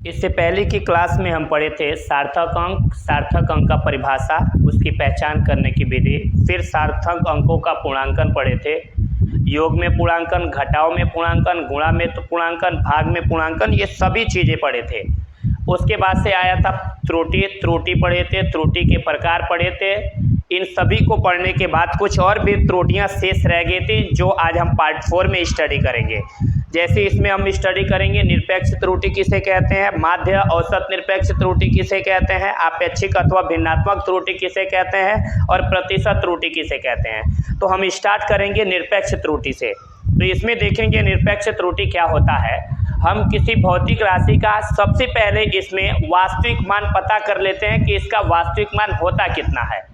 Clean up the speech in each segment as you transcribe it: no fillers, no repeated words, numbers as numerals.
इससे पहले की क्लास में हम पढ़े थे सार्थक अंक का परिभाषा, उसकी पहचान करने की विधि, फिर सार्थक अंकों का पूर्णांकन पढ़े थे, योग में पूर्णांकन, घटाव में पूर्णांकन, गुणा में तो पूर्णांकन, भाग में पूर्णांकन, ये सभी चीज़ें पढ़े थे। उसके बाद से आया था त्रुटि पढ़े थे, त्रुटि के प्रकार पढ़े थे। इन सभी को पढ़ने के बाद कुछ और भी त्रुटियां शेष रह गई थी जो आज हम पार्ट 4 में स्टडी करेंगे। जैसे इसमें हम स्टडी करेंगे निरपेक्ष त्रुटि किसे कहते हैं, माध्य औसत निरपेक्ष त्रुटि किसे कहते हैं, आपेक्षिक अथवा भिन्नात्मक त्रुटि किसे कहते हैं और प्रतिशत त्रुटि किसे कहते हैं। तो हम स्टार्ट करेंगे निरपेक्ष त्रुटि से। तो इसमें देखेंगे निरपेक्ष त्रुटि क्या होता है। हम किसी भौतिक राशि का सबसे पहले इसमें वास्तविक मान पता कर लेते हैं कि इसका वास्तविक मान होता कितना है।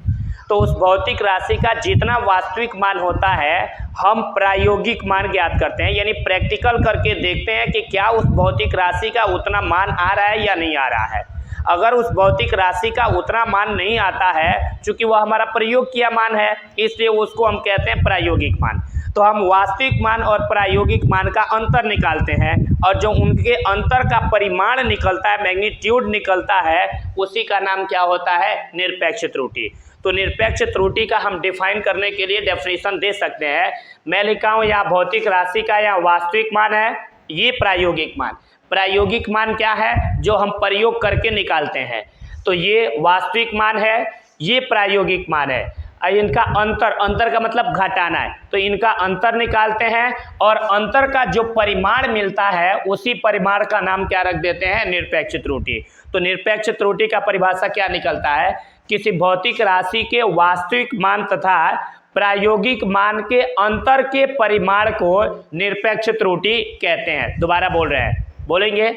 तो उस भौतिक राशि का जितना वास्तविक मान होता है हम प्रायोगिक मान ज्ञात करते हैं, यानी प्रैक्टिकल करके देखते हैं कि क्या उस भौतिक राशि का उतना मान आ रहा है या नहीं आ रहा है। अगर उस भौतिक राशि का उतना मान नहीं आता है, चूंकि वह हमारा प्रयोग किया मान है, इसलिए उसको हम कहते हैं प्रायोगिक मान। तो हम वास्तविक मान और प्रायोगिक मान का अंतर निकालते हैं और जो उनके अंतर का परिमाण निकलता है, मैग्नीट्यूड निकलता है, उसी का नाम क्या होता है, निरपेक्ष त्रुटि। तो निरपेक्ष त्रुटि का हम डिफाइन करने के लिए डेफिनेशन दे सकते हैं। मैं लिखा हूँ यहाँ भौतिक राशि का यहाँ वास्तविक मान है, ये प्रायोगिक मान। प्रायोगिक मान क्या है, जो हम प्रयोग करके निकालते हैं। तो ये वास्तविक मान है, ये प्रायोगिक मान है। इनका अंतर का मतलब घटाना है, तो इनका अंतर निकालते हैं और अंतर का जो परिमाण मिलता है उसी परिमाण का नाम क्या रख देते हैं, निरपेक्ष त्रुटि। तो निरपेक्ष त्रुटि का परिभाषा क्या निकलता है, किसी भौतिक राशि के वास्तविक मान तथा प्रायोगिक मान के अंतर के परिमाण को निरपेक्ष त्रुटि कहते हैं। दोबारा बोल रहे हैं, बोलेंगे,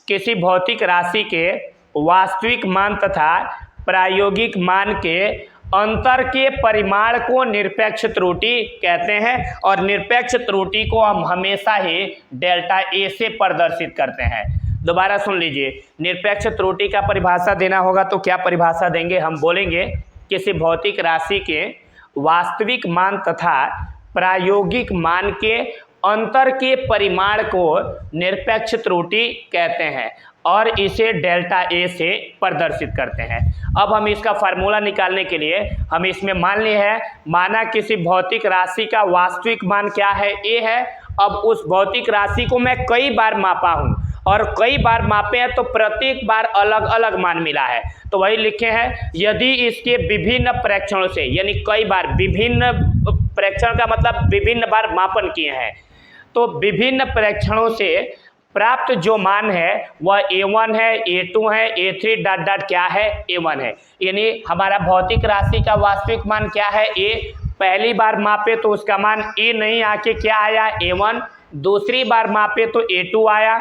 किसी भौतिक राशि के वास्तविक मान तथा प्रायोगिक मान के अंतर के परिमाण को निरपेक्ष त्रुटि कहते हैं। और निरपेक्ष त्रुटि को हम हमेशा ही डेल्टा ए से प्रदर्शित करते हैं। दोबारा सुन लीजिए, निरपेक्ष त्रुटि का परिभाषा देना होगा तो क्या परिभाषा देंगे, हम बोलेंगे किसी भौतिक राशि के वास्तविक मान तथा प्रायोगिक मान के अंतर के परिमाण को निरपेक्ष त्रुटि कहते हैं और इसे डेल्टा ए से प्रदर्शित करते हैं। अब हम इसका फार्मूला निकालने के लिए हम इसमें मान लिए हैं, माना किसी भौतिक राशि का वास्तविक मान क्या है, ए है। अब उस भौतिक राशि को मैं कई बार मापा हूँ और कई बार मापे हैं तो प्रत्येक बार अलग अलग मान मिला है। तो वही लिखे हैं, यदि इसके विभिन्न प्रेक्षणों से, यानी कई बार, विभिन्न प्रेक्षण का मतलब विभिन्न बार मापन किए हैं, तो विभिन्न प्रेक्षणों से प्राप्त जो मान है वह A1 है, A2 है, A3 डॉट डॉट क्या है, A1 है। यानी हमारा भौतिक राशि का वास्तविक मान क्या है, A। पहली बार मापे तो उसका मान A नहीं आके क्या आया, A1। दूसरी बार मापे तो A2 आया,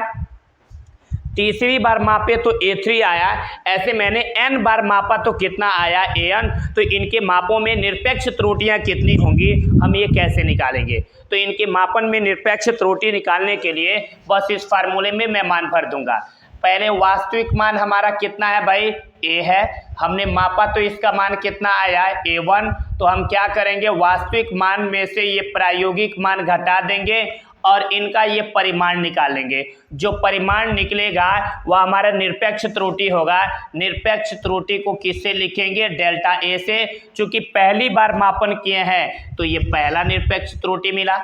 तीसरी बार मापे तो A3 आया। ऐसे मैंने n बार मापा तो कितना आया, AN। तो इनके मापों में निरपेक्ष त्रुटियां कितनी होंगी, हम ये कैसे निकालेंगे। तो इनके मापन में निरपेक्ष त्रुटि निकालने के लिए बस इस फार्मूले में मैं मान भर दूंगा। पहले वास्तविक मान हमारा कितना है भाई, A है। हमने मापा तो इसका मान कितना आया, A1। तो हम क्या करेंगे, वास्तविक मान में से ये प्रायोगिक मान घटा देंगे और इनका ये परिमाण निकालेंगे। जो परिमाण निकलेगा वह हमारा निरपेक्ष त्रुटि होगा। निरपेक्ष त्रुटि को किससे लिखेंगे, डेल्टा ए से। चूंकि पहली बार मापन किए हैं तो ये पहला निरपेक्ष त्रुटि मिला।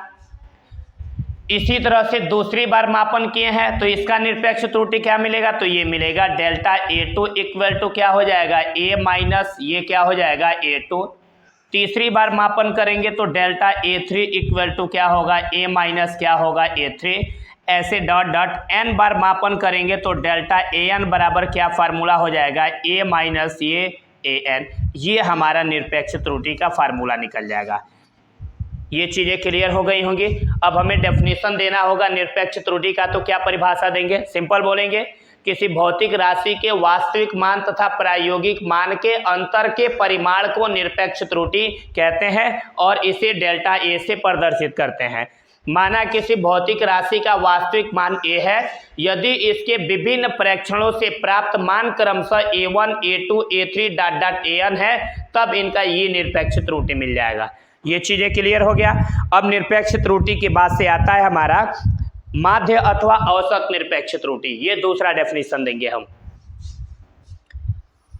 इसी तरह से दूसरी बार मापन किए हैं तो इसका निरपेक्ष त्रुटि क्या मिलेगा, तो ये मिलेगा डेल्टा A2 इक्वल टू क्या हो जाएगा, A माइनस ये क्या हो जाएगा, A2। तीसरी बार मापन करेंगे तो डेल्टा A3 इक्वल टू क्या होगा, A माइनस क्या होगा, A3। ऐसे डॉट डॉट n बार मापन करेंगे तो डेल्टा AN बराबर क्या फार्मूला हो जाएगा, A माइनस ये AN। ये हमारा निरपेक्ष त्रुटि का फार्मूला निकल जाएगा। ये चीज़ें क्लियर हो गई होंगी। अब हमें डेफिनेशन देना होगा निरपेक्ष त्रुटि का, तो क्या परिभाषा देंगे, सिंपल बोलेंगे, किसी भौतिक राशि के वास्तविक मान तथा प्रायोगिक मान के अंतर के परिमाण को निरपेक्ष त्रुटि कहते हैं और इसे डेल्टा ए से प्रदर्शित करते हैं। माना किसी भौतिक राशि का वास्तविक मान A है, यदि इसके विभिन्न प्रेक्षणों से प्राप्त मान क्रमशः A1, A2, A3 dot dot AN है, तब इनका ये निरपेक्ष त्रुटि मिल जाएगा। ये चीज़ें क्लियर हो गया। अब निरपेक्ष त्रुटि के बाद से आता है हमारा माध्य अथवा औसत निरपेक्ष त्रुटि, ये दूसरा डेफिनेशन देंगे हम।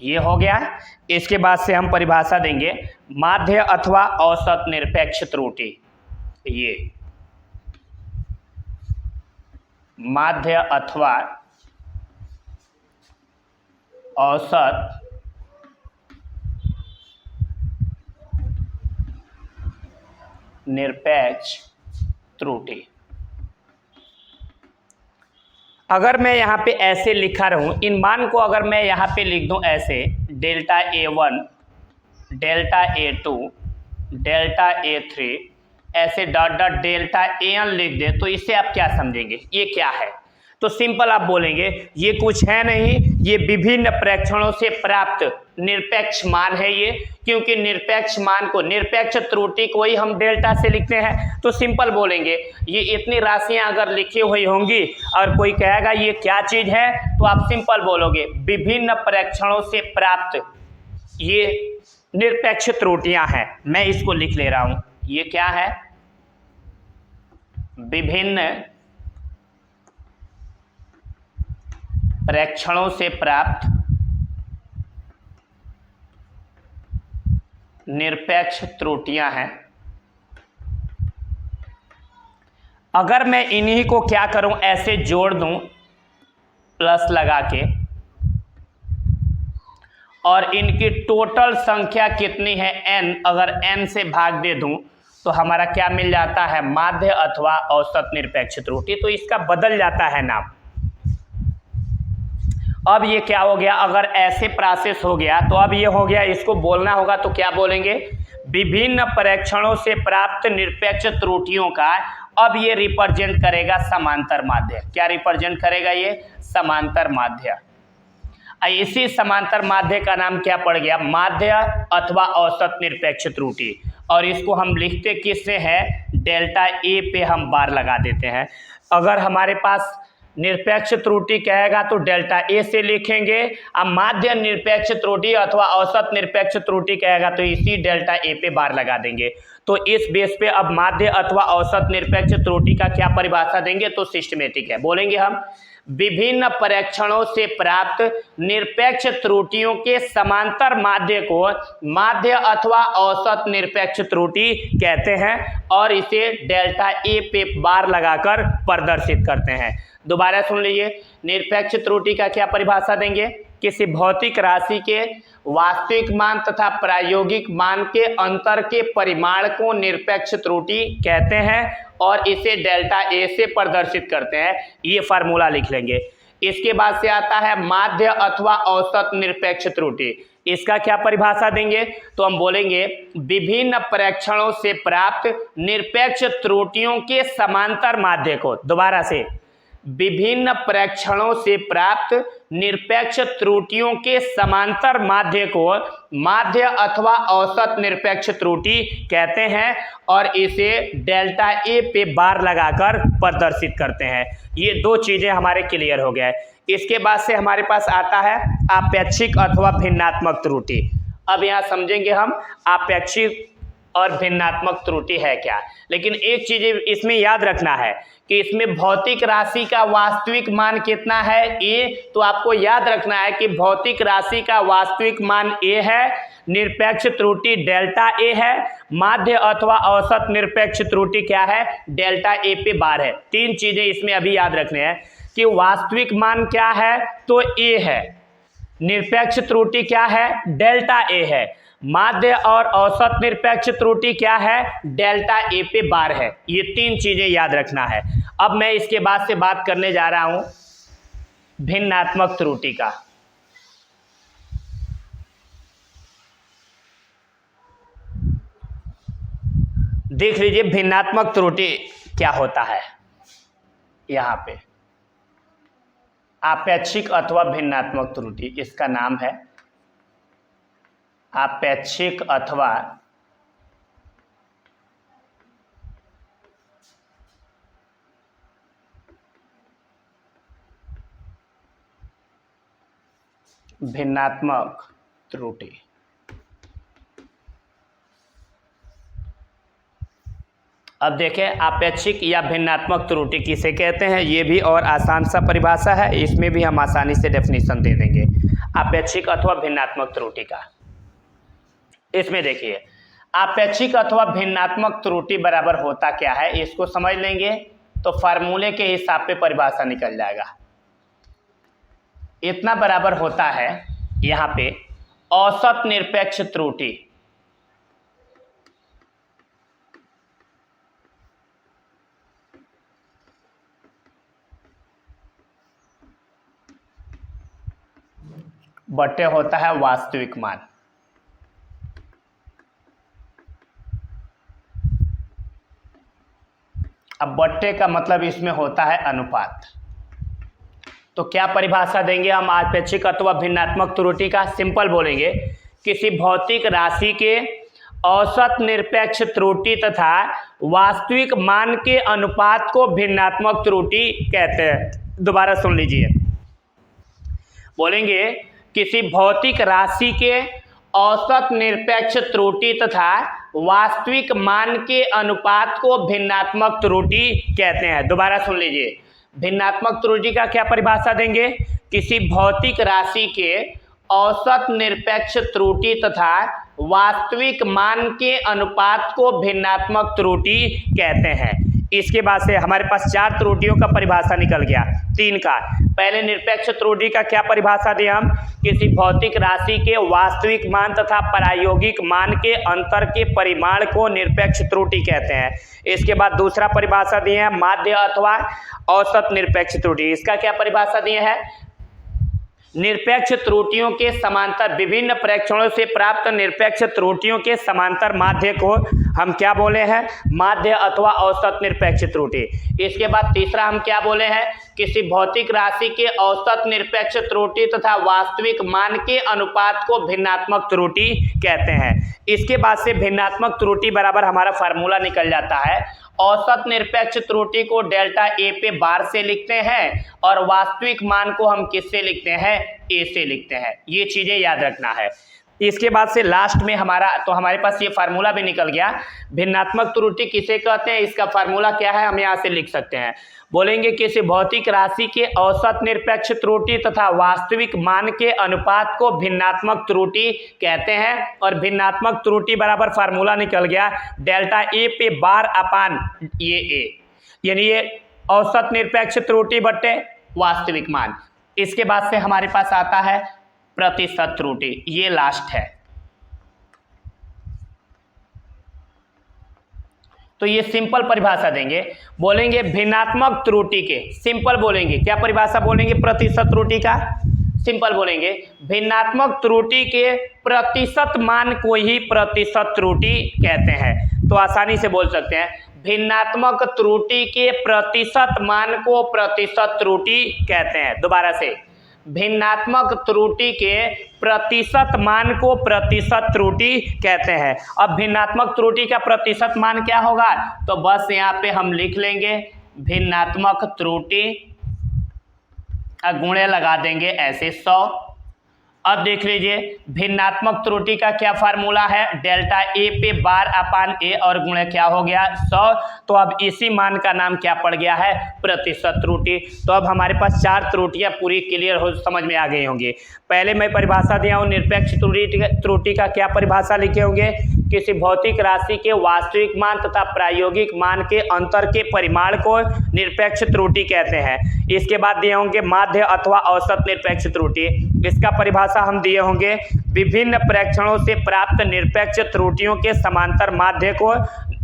ये हो गया। इसके बाद से हम परिभाषा देंगे माध्य अथवा औसत निरपेक्ष त्रुटि। ये माध्य अथवा औसत निरपेक्ष त्रुटि। अगर मैं यहाँ पे ऐसे लिखा रहूँ, इन मान को अगर मैं यहाँ पे लिख दूँ ऐसे, delta A1, delta A2, delta A3, ऐसे डॉट डॉट डेल्टा AN लिख दे, तो इससे आप क्या समझेंगे, ये क्या है? तो सिंपल आप बोलेंगे ये कुछ है नहीं, ये विभिन्न प्रेक्षणों से प्राप्त निरपेक्ष मान है ये, क्योंकि निरपेक्ष मान को, निरपेक्ष त्रुटि को ही हम डेल्टा से लिखते हैं। तो सिंपल बोलेंगे ये इतनी राशियां अगर लिखी हुई होंगी और कोई कहेगा ये क्या चीज है, तो आप सिंपल बोलोगे विभिन्न प्रेक्षणों से प्राप्त ये निरपेक्ष त्रुटियां हैं। मैं इसको लिख ले रहा हूं, ये क्या है? विभिन्न प्रेक्षणों से प्राप्त निरपेक्ष त्रुटियां हैं। अगर मैं इन्हीं को क्या करूं, ऐसे जोड़ दूं प्लस लगा के, और इनकी टोटल संख्या कितनी है n, अगर n से भाग दे दूं तो हमारा क्या मिल जाता है? माध्य अथवा औसत निरपेक्ष त्रुटि। तो इसका बदल जाता है नाम। अब ये क्या हो गया, अगर ऐसे प्रोसेस हो गया तो अब ये हो गया, इसको बोलना होगा तो क्या बोलेंगे? विभिन्न परीक्षणों से प्राप्त निरपेक्ष त्रुटियों का अब ये रिप्रेजेंट करेगा समांतर माध्य। क्या रिप्रेजेंट करेगा? ये समांतर माध्य। इसी समांतर माध्य का नाम क्या पड़ गया? माध्य अथवा औसत निरपेक्ष त्रुटि। और इसको हम लिखते किससे है? डेल्टा ए पे हम बार लगा देते हैं। अगर हमारे पास निरपेक्ष त्रुटि कहेगा तो डेल्टा ए से लिखेंगे, अब माध्य निरपेक्ष त्रुटि अथवा औसत निरपेक्ष त्रुटि कहेगा तो इसी डेल्टा ए पे बार लगा देंगे। तो इस बेस पे अब माध्य अथवा औसत निरपेक्ष त्रुटि का क्या परिभाषा देंगे? तो सिस्टमेटिक है, बोलेंगे हम विभिन्न परीक्षणों से प्राप्त निरपेक्ष त्रुटियों के समांतर माध्य को माध्य अथवा औसत निरपेक्ष त्रुटि कहते हैं, और इसे डेल्टा ए पे बार लगाकर प्रदर्शित करते हैं। दोबारा सुन लीजिए, निरपेक्ष त्रुटि का क्या परिभाषा देंगे? किसी भौतिक राशि के वास्तविक मान तथा प्रायोगिक मान के अंतर के परिमाण को निरपेक्ष त्रुटि कहते हैं, और इसे डेल्टा ए से प्रदर्शित करते हैं। ये फार्मूला लिख लेंगे। इसके बाद से आता है माध्य अथवा औसत निरपेक्ष त्रुटि। इसका क्या परिभाषा देंगे? तो हम बोलेंगे विभिन्न परीक्षणों से प्राप्त निरपेक्ष त्रुटियों के समांतर माध्य को, दोबारा से, विभिन्न परीक्षणों से प्राप्त निरपेक्ष त्रुटियों के समांतर माध्य को माध्य अथवा औसत निरपेक्ष त्रुटि कहते हैं, और इसे डेल्टा ए पे बार लगाकर प्रदर्शित करते हैं। ये दो चीजें हमारे क्लियर हो गया है। इसके बाद से हमारे पास आता है आपेक्षिक अथवा भिन्नात्मक त्रुटि। अब यहाँ समझेंगे हम आपेक्षिक और भिन्नात्मक त्रुटि है क्या। लेकिन एक चीज इसमें याद रखना है कि इसमें भौतिक राशि का वास्तविक मान कितना है? ए। तो आपको याद रखना है कि भौतिक राशि का वास्तविक मान ए है, निरपेक्ष त्रुटि डेल्टा ए है, माध्य अथवा औसत निरपेक्ष त्रुटि क्या है? डेल्टा ए पे बार है। तीन चीजें इसमें अभी याद रखने हैं कि वास्तविक मान क्या है? तो ए है, निरपेक्ष त्रुटि क्या है? डेल्टा ए है, माध्य और औसत निरपेक्ष त्रुटि क्या है? डेल्टा ए पे बार है। ये तीन चीजें याद रखना है। अब मैं इसके बाद से बात करने जा रहा हूं भिन्नात्मक त्रुटि का। देख लीजिए भिन्नात्मक त्रुटि क्या होता है। यहां पे आपेक्षिक अथवा भिन्नात्मक त्रुटि, इसका नाम है आपेक्षिक अथवा भिन्नात्मक त्रुटि। अब देखें आपेक्षिक या भिन्नात्मक त्रुटि किसे कहते हैं, ये भी और आसान सा परिभाषा है, इसमें भी हम आसानी से डेफिनेशन दे देंगे आपेक्षिक अथवा भिन्नात्मक त्रुटि का। इसमें देखिए आपेक्षिक अथवा भिन्नात्मक त्रुटि बराबर होता क्या है, इसको समझ लेंगे तो फार्मूले के हिसाब पे परिभाषा निकल जाएगा। इतना बराबर होता है यहाँ पे औसत निरपेक्ष त्रुटि, बटे होता है वास्तविक मान। अब बट्टे का मतलब इसमें होता है अनुपात। तो क्या परिभाषा देंगे हम आपेक्षिक अथवा भिन्नात्मक त्रुटि का? सिंपल बोलेंगे किसी भौतिक राशि के औसत निरपेक्ष त्रुटि तथा वास्तविक मान के अनुपात को भिन्नात्मक त्रुटि कहते हैं। दोबारा सुन लीजिए, बोलेंगे किसी भौतिक राशि के औसत निरपेक्ष त्रुटि तथा वास्तविक मान के अनुपात को भिन्नात्मक त्रुटि कहते हैं। दोबारा सुन लीजिए, भिन्नात्मक त्रुटि का क्या परिभाषा देंगे? किसी भौतिक राशि के औसत निरपेक्ष त्रुटि तथा वास्तविक मान के अनुपात को भिन्नात्मक त्रुटि कहते हैं। इसके बाद से हमारे पास 4 त्रुटियों का परिभाषा निकल गया, 3 का। पहले निरपेक्ष त्रुटि का क्या परिभाषा दिया हम? किसी भौतिक राशि के वास्तविक मान तथा प्रायोगिक मान के अंतर के परिमाण को निरपेक्ष त्रुटि कहते हैं। इसके बाद दूसरा परिभाषा दिए हैं माध्य अथवा औसत निरपेक्ष त्रुटि। इसका क्या परिभाषा दिए हैं? निरपेक्ष त्रुटियों के समांतर विभिन्न प्रेक्षणों से प्राप्त निरपेक्ष त्रुटियों के समांतर माध्य को हम क्या बोले हैं? माध्य अथवा औसत निरपेक्ष त्रुटि। इसके बाद तीसरा हम क्या बोले हैं? किसी भौतिक राशि के औसत निरपेक्ष त्रुटि तथा वास्तविक मान के अनुपात को भिन्नात्मक त्रुटि कहते हैं। इसके बाद से भिन्नात्मक त्रुटि बराबर हमारा फार्मूला निकल जाता है। औसत निरपेक्ष त्रुटि को डेल्टा ए पे बार से लिखते हैं और वास्तविक मान को हम किससे लिखते हैं? ए से लिखते हैं। ये चीजें याद रखना है। इसके बाद से लास्ट में हमारे पास ये फार्मूला भी निकल गया। भिन्नात्मक त्रुटि किसे कहते हैं, इसका फार्मूला क्या है हम यहाँ से लिख सकते हैं। बोलेंगे किसी भौतिक राशि के औसत निरपेक्ष त्रुटि तथा वास्तविक मान के अनुपात को भिन्नात्मक त्रुटि कहते हैं। और भिन्नात्मक त्रुटि बराबर फार्मूला निकल गया डेल्टा ए पे बार अपान ये ए, यानी ये औसत निरपेक्ष त्रुटि बटे वास्तविक मान। इसके बाद से हमारे पास आता है प्रतिशत त्रुटि, ये लास्ट है। तो ये सिंपल परिभाषा देंगे, बोलेंगे भिन्नात्मक त्रुटि के, सिंपल बोलेंगे क्या परिभाषा बोलेंगे प्रतिशत त्रुटि का? सिंपल बोलेंगे भिन्नात्मक त्रुटि के प्रतिशत मान को ही प्रतिशत त्रुटि कहते हैं। तो आसानी से बोल सकते हैं भिन्नात्मक त्रुटि के प्रतिशत मान को प्रतिशत त्रुटि कहते हैं। दोबारा से, भिन्नात्मक त्रुटि के प्रतिशत मान को प्रतिशत त्रुटि कहते हैं। अब भिन्नात्मक त्रुटि का प्रतिशत मान क्या होगा? तो बस यहाँ पे हम लिख लेंगे भिन्नात्मक त्रुटि, गुणे लगा देंगे ऐसे 100। अब देख लीजिए भिन्नात्मक त्रुटि का क्या फार्मूला है? डेल्टा ए पे बार अपान ए और गुणे क्या हो गया? 100। तो अब इसी मान का नाम क्या पड़ गया है? प्रतिशत त्रुटि। तो अब हमारे पास 4 त्रुटियां पूरी क्लियर हो, समझ में आ गई होंगी। पहले मैं परिभाषा दिया हूँ निरपेक्ष त्रुटि का क्या परिभाषा लिखे होंगे? किसी भौतिक राशि के वास्तविक मान तथा प्रायोगिक मान के अंतर के परिमाण को निरपेक्ष त्रुटि कहते हैं। इसके बाद दिए होंगे माध्य अथवा औसत निरपेक्ष त्रुटि। इसका परिभाषा हम दिए होंगे विभिन्न प्रेक्षणों से प्राप्त निरपेक्ष त्रुटियों के समांतर माध्य को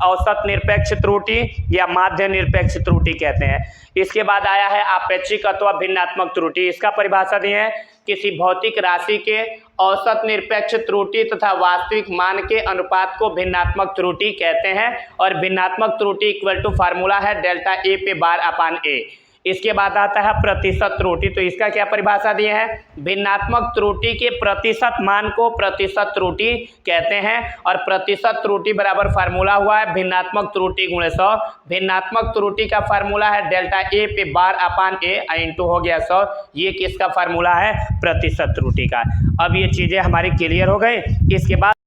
औसत निरपेक्ष त्रुटि या माध्य निरपेक्ष त्रुटि कहते हैं। इसके बाद आया है आपेक्षिक अथवा भिन्नात्मक त्रुटि। इसका परिभाषा दी है किसी भौतिक राशि के औसत निरपेक्ष त्रुटि तथा वास्तविक मान के अनुपात को भिन्नात्मक त्रुटि कहते हैं। और भिन्नात्मक त्रुटि इक्वल टू फार्मूला है डेल्टा ए पे बार अपान ए। इसके बाद आता है प्रतिशत त्रुटि। तो इसका क्या परिभाषा दिए हैं? भिन्नात्मक त्रुटि के प्रतिशत मान को प्रतिशत त्रुटि कहते हैं। और प्रतिशत त्रुटि बराबर फार्मूला हुआ है भिन्नात्मक त्रुटि गुणे 100। भिन्नात्मक त्रुटि का फार्मूला है डेल्टा ए पे बार अपान ए इंटू हो गया 100। ये किसका फार्मूला है? प्रतिशत त्रुटि का। अब ये चीजें हमारी क्लियर हो गई। इसके बाद